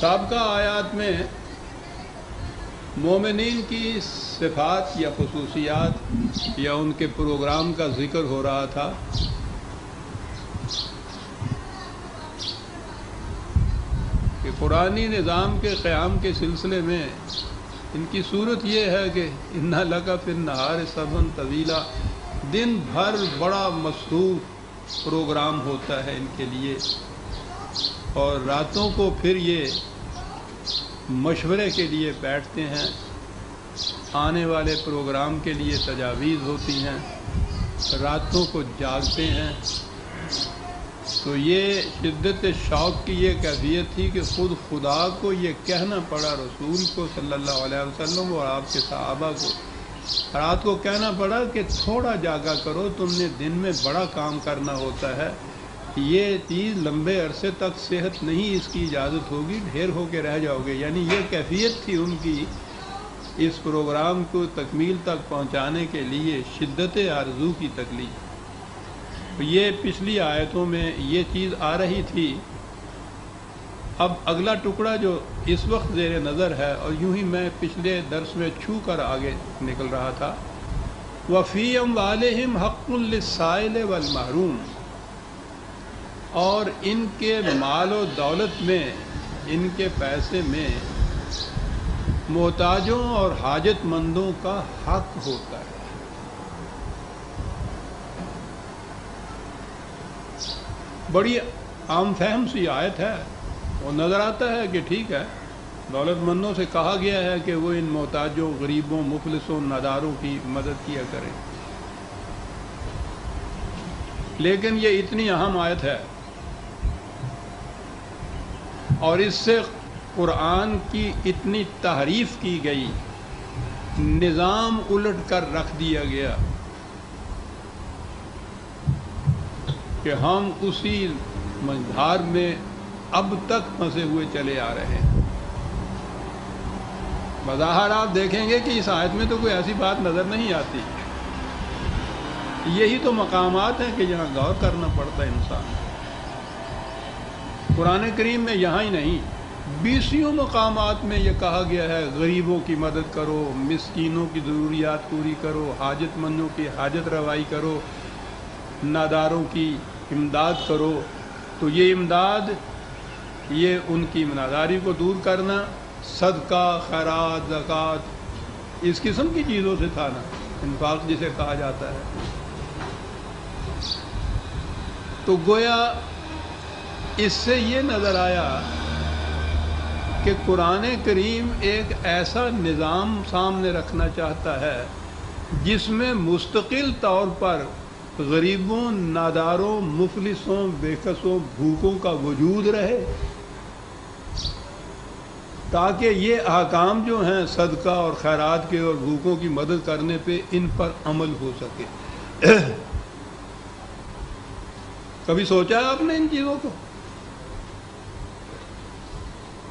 سابقہ آیات میں مومنین کی صفات یا خصوصیات یا ان کے پروگرام کا ذکر ہو رہا تھا. کہ قرآنی نظام کے قیام کے سلسلے میں ان کی صورت یہ ہے کہ اِنَّ لَكَ فِي النَّهَارِ سَبْحًا طَوِيلًا، دن بھر بڑا مصروف پروگرام ہوتا ہے ان کے لیے، اور راتوں کو پھر یہ مشورے کے لیے بیٹھتے ہیں، آنے والے پروگرام کے لیے تجاویز ہوتی ہیں، راتوں کو جاگتے ہیں. تو یہ شدت شوق کی یہ کیفیت تھی کہ خود خدا کو یہ کہنا پڑا، رسول کو صلی اللہ علیہ وسلم اور آپ کے صحابہ کو، رات کو کہنا پڑا کہ تھوڑا جاگا کرو، تم نے دن میں بڑا کام کرنا ہوتا ہے، یہ چیز لمبے عرصے تک صحت نہیں، اس کی اجازت ہوگی، ڈھیر ہو کے رہ جاؤ گے. یعنی یہ کیفیت تھی ان کی اس پروگرام کو تکمیل تک پہنچانے کے لیے، شدت آرزو کی تکلیف. یہ پچھلی آیتوں میں یہ چیز آ رہی تھی. اب اگلا ٹکڑا جو اس وقت زیر نظر ہے، اور یوں ہی میں پچھلے درس میں چھو کر آگے نکل رہا تھا، وَفِي أَمْوَالِهِمْ حَقٌّ لِلسَّائِلِ وَالْمَحْرُومِ، اور ان کے مال و دولت میں، ان کے پیسے میں محتاجوں اور حاجت مندوں کا حق ہوتا ہے. بڑی عام فہم سی آیت ہے، اور نظر آتا ہے کہ ٹھیک ہے، دولت مندوں سے کہا گیا ہے کہ وہ ان محتاجوں، غریبوں، مفلسوں، ناداروں کی مدد کیا کریں. لیکن یہ اتنی اہم آیت ہے، اور اس سے قرآن کی اتنی تحریف کی گئی، نظام الٹ کر رکھ دیا گیا کہ ہم اسی مجھار میں اب تک پھنسے ہوئے چلے آ رہے ہیں. بظاہر آپ دیکھیں گے کہ اس آیت میں تو کوئی ایسی بات نظر نہیں آتی. یہی تو مقامات ہیں کہ جہاں غور کرنا پڑتا ہے انسان. قرآن کریم میں یہاں ہی نہیں، 20 مقامات میں یہ کہا گیا ہے غریبوں کی مدد کرو، مسکینوں کی ضروریات پوری کرو، حاجت مندوں کی حاجت روائی کرو، ناداروں کی امداد کرو. تو یہ امداد، یہ ان کی ناداری کو دور کرنا، صدقہ، خیرات، زکوٰۃ، اس قسم کی چیزوں سے تھا نا، انفاق جسے کہا جاتا ہے. تو گویا اس سے یہ نظر آیا کہ قرآن کریم ایک ایسا نظام سامنے رکھنا چاہتا ہے جس میں مستقل طور پر غریبوں، ناداروں، مفلسوں، بےکسوں، بھوکوں کا وجود رہے، تاکہ یہ احکام جو ہیں صدقہ اور خیرات کے اور بھوکوں کی مدد کرنے پہ، ان پر عمل ہو سکے. کبھی سوچا ہے آپ نے ان چیزوں کو؟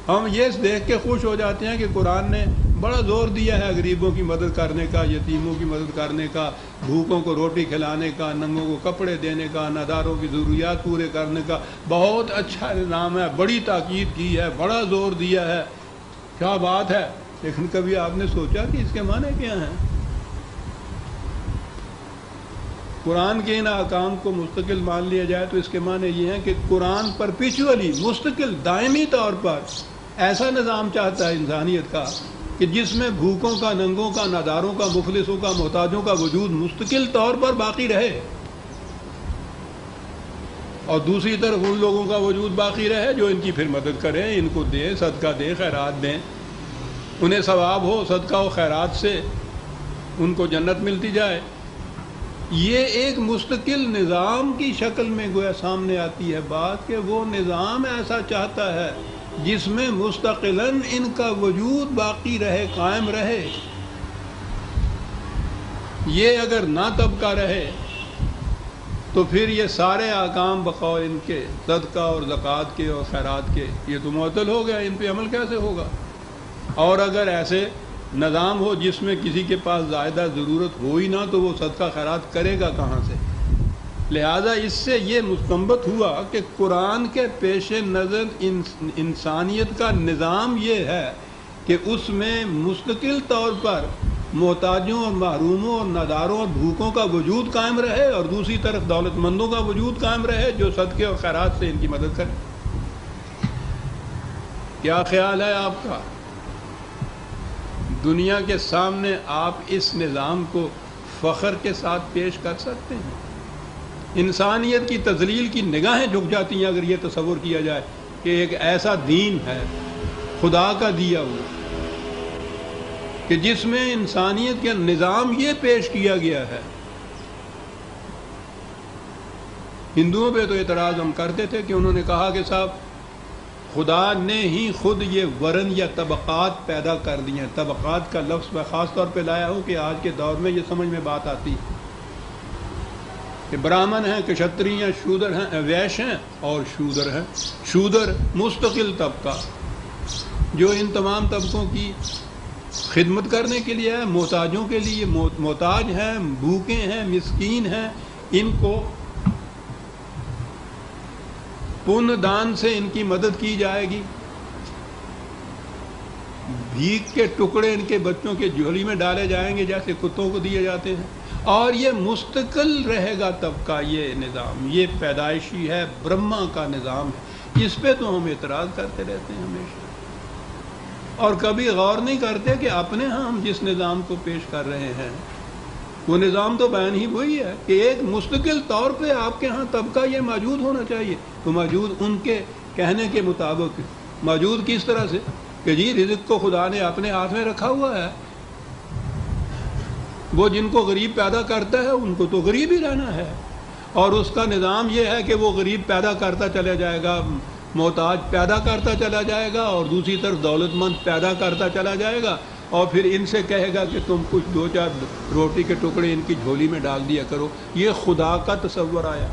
ہم یہ دیکھ کے خوش ہو جاتے ہیں کہ قرآن نے بڑا زور دیا ہے غریبوں کی مدد کرنے کا، یتیموں کی مدد کرنے کا، بھوکوں کو روٹی کھلانے کا، ننگوں کو کپڑے دینے کا، ناداروں کی ضروریات پورے کرنے کا. بہت اچھا نظام ہے، بڑی تاکید کی ہے، بڑا زور دیا ہے، کیا بات ہے. لیکن کبھی آپ نے سوچا کہ اس کے معنی کیا ہیں؟ قرآن کے ان احکام کو مستقل مان لیا جائے تو اس کے معنی یہ ہیں کہ قرآن پرپیچولی، مستقل، دائمی طور پر ایسا نظام چاہتا ہے انسانیت کا کہ جس میں بھوکوں کا، ننگوں کا، ناداروں کا، مفلسوں کا، محتاجوں کا وجود مستقل طور پر باقی رہے، اور دوسری طرف ان لوگوں کا وجود باقی رہے جو ان کی پھر مدد کریں، ان کو دیں، صدقہ دیں، خیرات دیں، انہیں ثواب ہو صدقہ و خیرات سے، ان کو جنت ملتی جائے. یہ ایک مستقل نظام کی شکل میں گویا سامنے آتی ہے بات کہ وہ نظام ایسا چاہتا ہے جس میں مستقلاً ان کا وجود باقی رہے، قائم رہے. یہ اگر نہ طبقہ رہے تو پھر یہ سارے احکام بقول ان کے صدقہ اور زکوٰۃ کے اور خیرات کے، یہ تو معطل ہو گیا، ان پہ عمل کیسے ہوگا؟ اور اگر ایسے نظام ہو جس میں کسی کے پاس زائدہ ضرورت ہو ہی نہ، تو وہ صدقہ خیرات کرے گا کہاں سے؟ لہذا اس سے یہ مستنبط ہوا کہ قرآن کے پیش نظر انسانیت کا نظام یہ ہے کہ اس میں مستقل طور پر محتاجوں اور محروموں اور ناداروں اور بھوکوں کا وجود قائم رہے، اور دوسری طرف دولت مندوں کا وجود قائم رہے جو صدقے اور خیرات سے ان کی مدد کرے۔ کیا خیال ہے آپ کا؟ دنیا کے سامنے آپ اس نظام کو فخر کے ساتھ پیش کر سکتے ہیں؟ انسانیت کی تذلیل کی نگاہیں جھک جاتی ہیں اگر یہ تصور کیا جائے کہ ایک ایسا دین ہے خدا کا دیا ہوا کہ جس میں انسانیت کا نظام یہ پیش کیا گیا ہے۔ ہندوؤں پہ تو اعتراض ہم کرتے تھے کہ انہوں نے کہا کہ صاحب خدا نے ہی خود یہ ورن یا طبقات پیدا کر دی ہیں۔ طبقات کا لفظ میں خاص طور پہ لایا ہوں کہ آج کے دور میں یہ سمجھ میں بات آتی ہے کہ برہمن ہیں، کشتری ہیں، شودر ہیں، ویش ہیں اور شودر ہیں۔ شودر مستقل طبقہ جو ان تمام طبقوں کی خدمت کرنے کے لیے ہے، محتاجوں کے لیے محتاج ہیں، بھوکے ہیں، مسکین ہیں، ان کو پن دان سے ان کی مدد کی جائے گی، بھیک کے ٹکڑے ان کے بچوں کے جھولی میں ڈالے جائیں گے جیسے کتوں کو دیے جاتے ہیں، اور یہ مستقل رہے گا طبقہ۔ یہ نظام یہ پیدائشی ہے، برہما کا نظام ہے۔ اس پہ تو ہم اعتراض کرتے رہتے ہیں ہمیشہ، اور کبھی غور نہیں کرتے کہ اپنے ہاں ہم جس نظام کو پیش کر رہے ہیں وہ نظام تو بیان ہی وہی ہے کہ ایک مستقل طور پہ آپ کے ہاں طبقہ یہ موجود ہونا چاہیے۔ تو موجود ان کے کہنے کے مطابق موجود کس طرح سے کہ جی رزق کو خدا نے اپنے ہاتھ میں رکھا ہوا ہے، وہ جن کو غریب پیدا کرتا ہے ان کو تو غریب ہی رہنا ہے، اور اس کا نظام یہ ہے کہ وہ غریب پیدا کرتا چلا جائے گا، محتاج پیدا کرتا چلا جائے گا، اور دوسری طرف دولت مند پیدا کرتا چلا جائے گا، اور پھر ان سے کہے گا کہ تم کچھ دو چار روٹی کے ٹکڑے ان کی جھولی میں ڈال دیا کرو۔ یہ خدا کا تصور آیا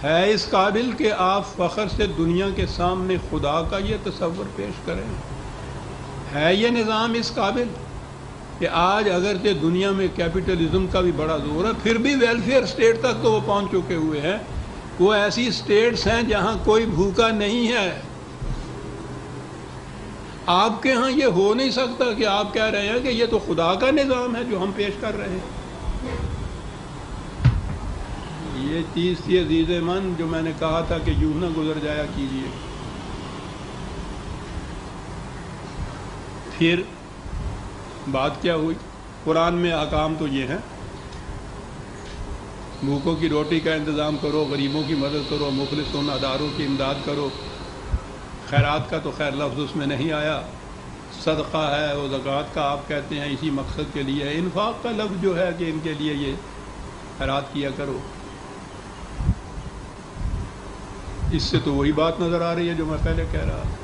ہے اس قابل کہ آپ فخر سے دنیا کے سامنے خدا کا یہ تصور پیش کریں؟ ہے یہ نظام اس قابل کہ آج اگرچہ دنیا میں کیپٹلزم کا بھی بڑا زور ہے، پھر بھی ویلفیئر سٹیٹ تک تو وہ پہنچ چکے ہوئے ہیں۔ وہ ایسی سٹیٹس ہیں جہاں کوئی بھوکا نہیں ہے۔ آپ کے ہاں یہ ہو نہیں سکتا کہ آپ کہہ رہے ہیں کہ یہ تو خدا کا نظام ہے جو ہم پیش کر رہے ہیں۔ یہ چیز تھی عزیز من جو میں نے کہا تھا کہ یوں نہ گزر جایا کیجیے۔ پھر بات کیا ہوئی؟ قرآن میں احکام تو یہ ہیں، بھوکوں کی روٹی کا انتظام کرو، غریبوں کی مدد کرو، مفلس و ناداروں کی امداد کرو۔ خیرات کا تو خیر لفظ اس میں نہیں آیا، صدقہ ہے وہ زکوٰۃ کا آپ کہتے ہیں اسی مقصد کے لیے ہے۔ انفاق کا لفظ جو ہے کہ ان کے لیے یہ خیرات کیا کرو، اس سے تو وہی بات نظر آ رہی ہے جو میں پہلے کہہ رہا تھا۔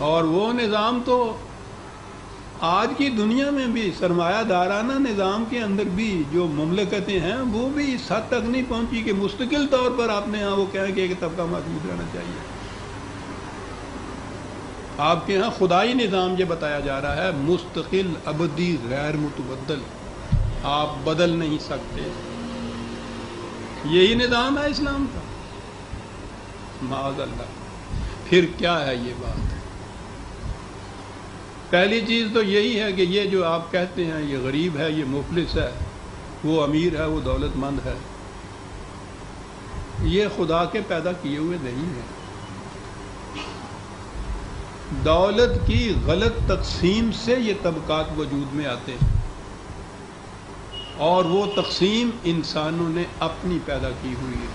اور وہ نظام تو آج کی دنیا میں بھی سرمایہ دارانہ نظام کے اندر بھی جو مملکتیں ہیں وہ بھی اس حد تک نہیں پہنچی کہ مستقل طور پر آپ نے ہاں وہ کہیں کہ ایک طبقہ موجود رہنا چاہیے۔ آپ کے ہاں خدائی نظام یہ بتایا جا رہا ہے مستقل، ابدی، غیر متبدل، آپ بدل نہیں سکتے۔ یہی نظام ہے اسلام کا، معاذ اللہ۔ پھر کیا ہے یہ بات؟ پہلی چیز تو یہی ہے کہ یہ جو آپ کہتے ہیں یہ غریب ہے، یہ مفلس ہے، وہ امیر ہے، وہ دولت مند ہے، یہ خدا کے پیدا کیے ہوئے نہیں ہیں۔ دولت کی غلط تقسیم سے یہ طبقات وجود میں آتے ہیں، اور وہ تقسیم انسانوں نے اپنی پیدا کی ہوئی ہے۔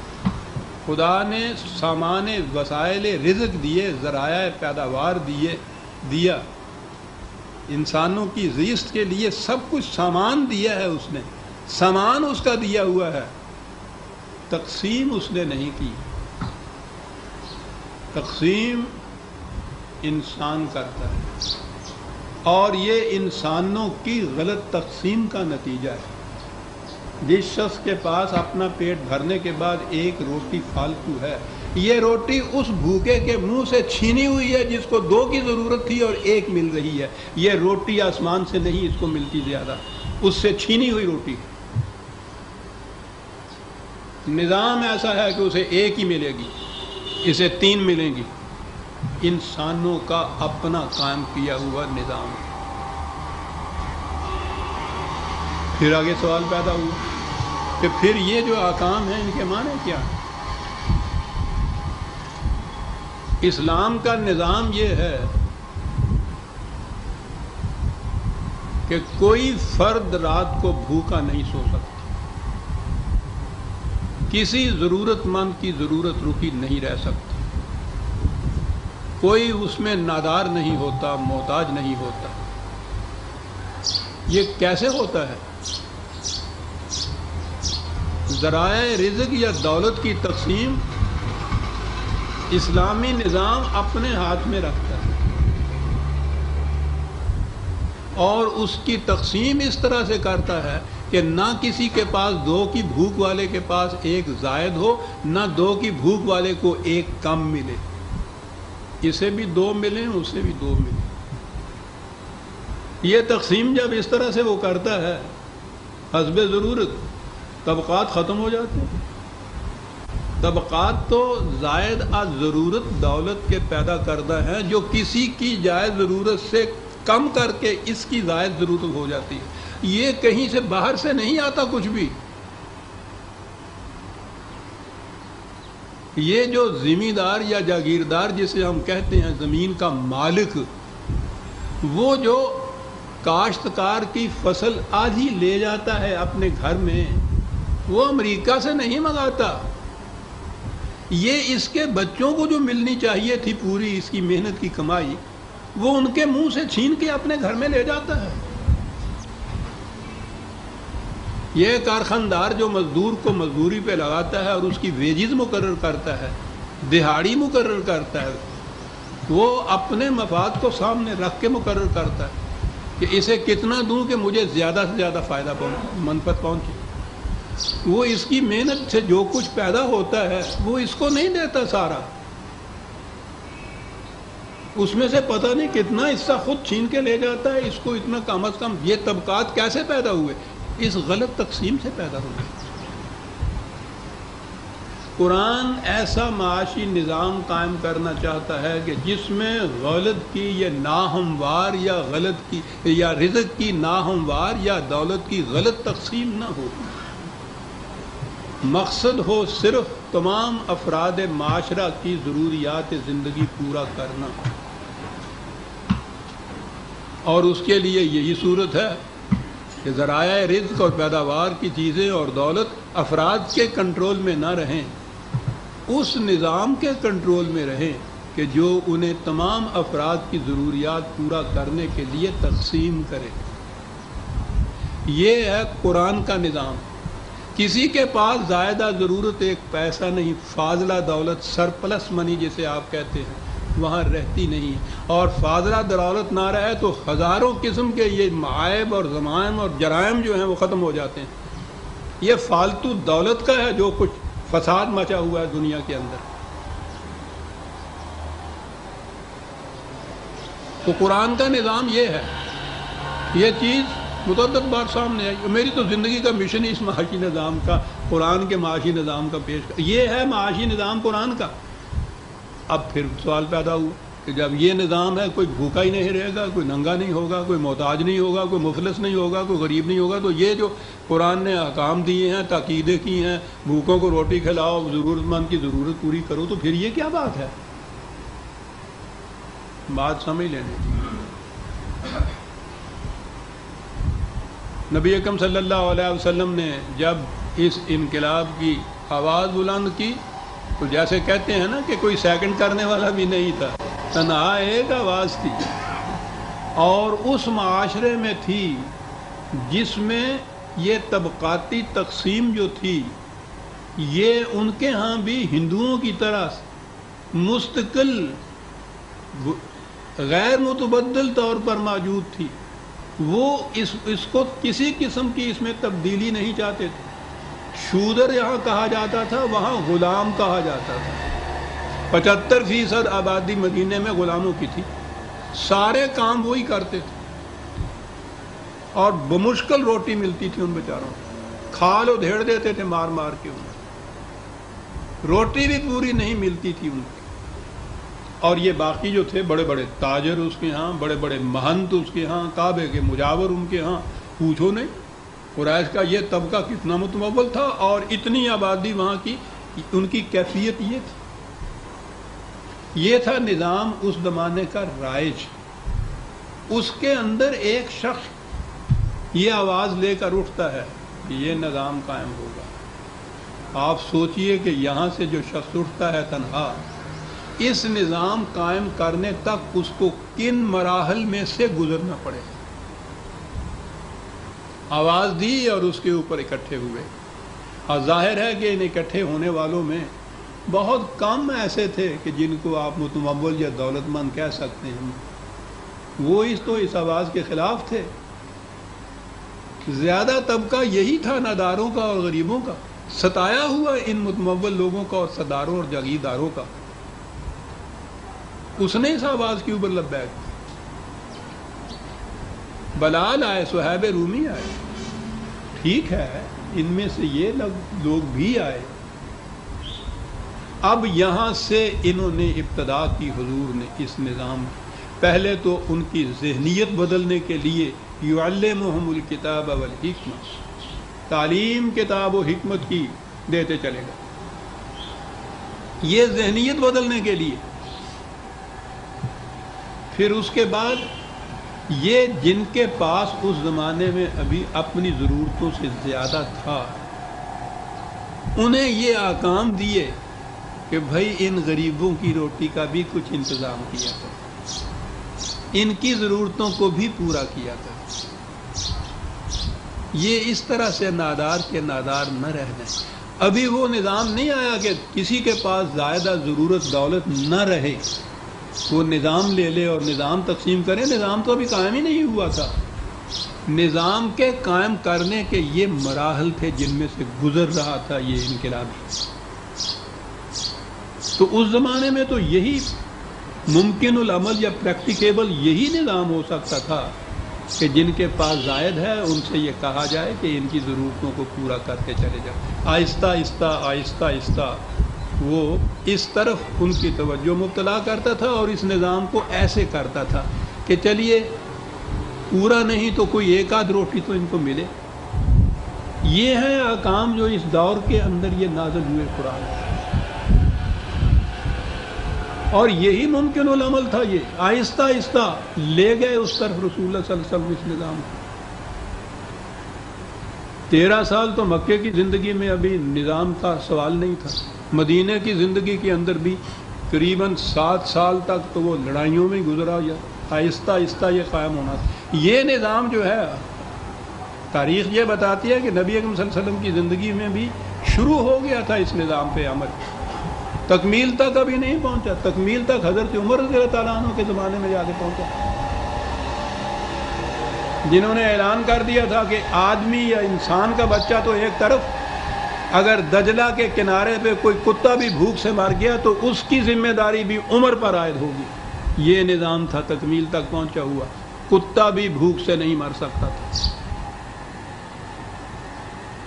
خدا نے سامان وسائل رزق دیے، ذرائع پیداوار دیا، انسانوں کی زیست کے لیے سب کچھ سامان دیا ہے، اس نے سامان اس کا دیا ہوا ہے، تقسیم اس نے نہیں کی۔ تقسیم انسان کرتا ہے، اور یہ انسانوں کی غلط تقسیم کا نتیجہ ہے۔ جس شخص کے پاس اپنا پیٹ بھرنے کے بعد ایک روٹی فالتو ہے، یہ روٹی اس بھوکے کے منہ سے چھینی ہوئی ہے جس کو 2 کی ضرورت تھی اور 1 مل رہی ہے۔ یہ روٹی آسمان سے نہیں اس کو ملتی زیادہ، اس سے چھینی ہوئی روٹی۔ نظام ایسا ہے کہ اسے ایک ہی ملے گی، اسے 3 ملیں گی، انسانوں کا اپنا قائم کیا ہوا نظام۔ پھر آگے سوال پیدا ہوا کہ پھر یہ جو احکام ہیں ان کے معنی کیا ہیں؟ اسلام کا نظام یہ ہے کہ کوئی فرد رات کو بھوکا نہیں سو سکتا، کسی ضرورت مند کی ضرورت رکی نہیں رہ سکتا، کوئی اس میں نادار نہیں ہوتا، محتاج نہیں ہوتا۔ یہ کیسے ہوتا ہے؟ ذرائع رزق یا دولت کی تقسیم اسلامی نظام اپنے ہاتھ میں رکھتا ہے، اور اس کی تقسیم اس طرح سے کرتا ہے کہ نہ کسی کے پاس 2 کی بھوک والے کے پاس 1 زائد ہو، نہ 2 کی بھوک والے کو 1 کم ملے، اسے بھی 2 ملیں، اسے بھی 2 ملیں۔ یہ تقسیم جب اس طرح سے وہ کرتا ہے حسب ضرورت، طبقات ختم ہو جاتے ہیں۔ طبقات تو زائد از ضرورت دولت کے پیدا کردہ ہیں، جو کسی کی جائز ضرورت سے کم کر کے اس کی زائد ضرورت ہو جاتی ہے۔ یہ کہیں سے باہر سے نہیں آتا کچھ بھی۔ یہ جو زمیندار یا جاگیردار جسے ہم کہتے ہیں زمین کا مالک، وہ جو کاشتکار کی فصل آدھی لے جاتا ہے اپنے گھر میں، وہ امریکہ سے نہیں منگاتا، یہ اس کے بچوں کو جو ملنی چاہیے تھی پوری اس کی محنت کی کمائی، وہ ان کے منہ سے چھین کے اپنے گھر میں لے جاتا ہے۔ یہ کارخاندار جو مزدور کو مزدوری پہ لگاتا ہے اور اس کی ویجز مقرر کرتا ہے، دہاڑی مقرر کرتا ہے، وہ اپنے مفاد کو سامنے رکھ کے مقرر کرتا ہے کہ اسے کتنا دوں کہ مجھے زیادہ سے زیادہ فائدہ منفعت پہنچے۔ وہ اس کی محنت سے جو کچھ پیدا ہوتا ہے وہ اس کو نہیں دیتا سارا، اس میں سے پتہ نہیں کتنا حصہ خود چھین کے لے جاتا ہے، اس کو اتنا کم از کم۔ یہ طبقات کیسے پیدا ہوئے؟ اس غلط تقسیم سے پیدا ہوئے۔ قرآن ایسا معاشی نظام قائم کرنا چاہتا ہے کہ جس میں غلط کی یا ناہموار یا غلط کی یا رزق کی ناہموار یا دولت کی غلط تقسیم نہ ہو۔ مقصد ہو صرف تمام افراد معاشرہ کی ضروریات زندگی پورا کرنا، اور اس کے لیے یہی صورت ہے کہ ذرائع رزق اور پیداوار کی چیزیں اور دولت افراد کے کنٹرول میں نہ رہیں، اس نظام کے کنٹرول میں رہیں کہ جو انہیں تمام افراد کی ضروریات پورا کرنے کے لیے تقسیم کرے۔ یہ ہے قرآن کا نظام۔ کسی کے پاس زائدہ ضرورت 1 پیسہ نہیں، فاضلہ دولت، سرپلس منی جسے آپ کہتے ہیں، وہاں رہتی نہیں، اور فاضلہ دولت نہ رہے تو ہزاروں قسم کے یہ معائب اور ضمائم اور جرائم جو ہیں وہ ختم ہو جاتے ہیں۔ یہ فالتو دولت کا ہے جو کچھ فساد مچا ہوا ہے دنیا کے اندر۔ تو قرآن کا نظام یہ ہے، یہ چیز متعدد بار سامنے آئی۔ میری تو زندگی کا مشن ہی اس معاشی نظام کا، قرآن کے معاشی نظام کا پیش، یہ ہے معاشی نظام قرآن کا۔ اب پھر سوال پیدا ہوا کہ جب یہ نظام ہے، کوئی بھوکا ہی نہیں رہے گا، کوئی ننگا نہیں ہوگا، کوئی محتاج نہیں ہوگا، کوئی مفلس نہیں ہوگا، کوئی غریب نہیں ہوگا، تو یہ جو قرآن نے احکام دیے ہیں، تاکیدیں کی ہیں، بھوکوں کو روٹی کھلاؤ، ضرورت مند کی ضرورت پوری کرو، تو پھر یہ کیا بات ہے؟ بات سمجھ لینے۔ نبی اکرم صلی اللہ علیہ وسلم نے جب اس انقلاب کی آواز بلند کی تو جیسے کہتے ہیں نا کہ کوئی سیکنڈ کرنے والا بھی نہیں تھا، تنہا ایک آواز تھی، اور اس معاشرے میں تھی جس میں یہ طبقاتی تقسیم جو تھی یہ ان کے ہاں بھی ہندوؤں کی طرح مستقل غیر متبدل طور پر موجود تھی۔ وہ اس کو کسی قسم کی اس میں تبدیلی نہیں چاہتے تھے۔ شودر یہاں کہا جاتا تھا، وہاں غلام کہا جاتا تھا۔ 75% آبادی مدینے میں غلاموں کی تھی، سارے کام وہی کرتے تھے، اور بمشکل روٹی ملتی تھی ان بیچاروں کو، کھال ادھیڑ دیتے تھے مار مار کے انہیں۔ روٹی بھی پوری نہیں ملتی تھی ان کی. اور یہ باقی جو تھے بڑے بڑے تاجر اس کے ہاں، بڑے بڑے مہنت اس کے ہاں، کعبے کے مجاور ان کے ہاں، پوچھو نہیں. قریش کا یہ طبقہ کتنا متمول تھا، اور اتنی آبادی وہاں کی، ان کی کیفیت یہ تھی. یہ تھا نظام اس زمانے کا رائج. اس کے اندر ایک شخص یہ آواز لے کر اٹھتا ہے کہ یہ نظام قائم ہوگا. آپ سوچئے کہ یہاں سے جو شخص اٹھتا ہے تنہا، اس نظام قائم کرنے تک اس کو کن مراحل میں سے گزرنا پڑے. آواز دی اور اس کے اوپر اکٹھے ہوئے. اور ظاہر ہے کہ ان اکٹھے ہونے والوں میں بہت کم ایسے تھے کہ جن کو آپ متمول یا دولت مند کہہ سکتے ہیں. وہ اس آواز کے خلاف تھے. زیادہ طبقہ یہی تھا ناداروں کا اور غریبوں کا، ستایا ہوا ان متمول لوگوں کا اور سرداروں اور جاگیرداروں کا. اس نے اس آواز کے اوپر لبیک. بلال آئے، صہیب رومی آئے، ٹھیک ہے، ان میں سے یہ لوگ بھی آئے. اب یہاں سے انہوں نے ابتدا کی حضور نے اس نظام کی. پہلے تو ان کی ذہنیت بدلنے کے لیے یعلمہم الکتاب والحکمہ، تعلیم کتاب و حکمت کی دیتے چلے گا. یہ ذہنیت بدلنے کے لیے. پھر اس کے بعد یہ جن کے پاس اس زمانے میں ابھی اپنی ضرورتوں سے زیادہ تھا، انہیں یہ احکام دیے کہ بھائی ان غریبوں کی روٹی کا بھی کچھ انتظام کیا کرو، ان کی ضرورتوں کو بھی پورا کیا کرو. یہ اس طرح سے نادار کے نادار نہ رہ جائیں. ابھی وہ نظام نہیں آیا کہ کسی کے پاس زائدہ ضرورت دولت نہ رہے، وہ نظام لے لے اور نظام تقسیم کرے. نظام تو ابھی قائم ہی نہیں ہوا تھا. نظام کے قائم کرنے کے یہ مراحل تھے جن میں سے گزر رہا تھا یہ انقلابی. تو اس زمانے میں تو یہی ممکن العمل یا پریکٹیکیبل یہی نظام ہو سکتا تھا کہ جن کے پاس زائد ہے ان سے یہ کہا جائے کہ ان کی ضرورتوں کو پورا کر کے چلے جائیں. آہستہ آہستہ وہ اس طرف ان کی توجہ مبتلا کرتا تھا اور اس نظام کو ایسے کرتا تھا کہ چلیے پورا نہیں تو کوئی ایک آدھ روٹی تو ان کو ملے. یہ ہے احکام جو اس دور کے اندر یہ نازل ہوئے قرآن، اور یہی ممکن العمل تھا. یہ آہستہ آہستہ لے گئے اس طرف رسول اللہ صلی اللہ علیہ وسلم اس نظام کو. 13 سال تو مکے کی زندگی میں ابھی نظام کا سوال نہیں تھا. مدینہ کی زندگی کے اندر بھی قریباً 7 سال تک تو وہ لڑائیوں میں گزرا. یا آہستہ آہستہ یہ قائم ہونا تھا. یہ نظام جو ہے تاریخ یہ بتاتی ہے کہ نبی اکرم صلی اللہ علیہ وسلم کی زندگی میں بھی شروع ہو گیا تھا اس نظام پہ عمل. تکمیل تک ابھی نہیں پہنچا. تکمیل تک حضرت عمر رضی اللہ تعالیٰ عنہ کے زمانے میں جا کے پہنچا، جنہوں نے اعلان کر دیا تھا کہ آدمی یا انسان کا بچہ تو ایک طرف، اگر دجلہ کے کنارے پہ کوئی کتا بھی بھوک سے مر گیا تو اس کی ذمہ داری بھی عمر پر عائد ہوگی. یہ نظام تھا تکمیل تک پہنچا ہوا. کتا بھی بھوک سے نہیں مر سکتا تھا.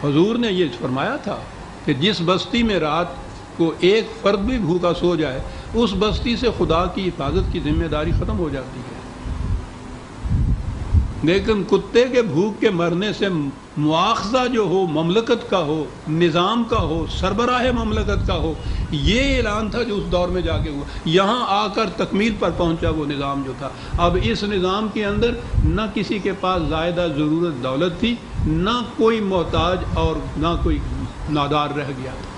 حضور نے یہ فرمایا تھا کہ جس بستی میں رات کو ایک فرد بھی بھوکا سو جائے اس بستی سے خدا کی حفاظت کی ذمہ داری ختم ہو جاتی ہے. لیکن کتے کے بھوک کے مرنے سے مواخذہ جو ہو مملکت کا ہو، نظام کا ہو، سربراہ مملکت کا ہو، یہ اعلان تھا جو اس دور میں جا کے ہوا. یہاں آ کر تکمیل پر پہنچا وہ نظام جو تھا. اب اس نظام کے اندر نہ کسی کے پاس زائدہ ضرورت دولت تھی، نہ کوئی محتاج اور نہ کوئی نادار رہ گیا تھا.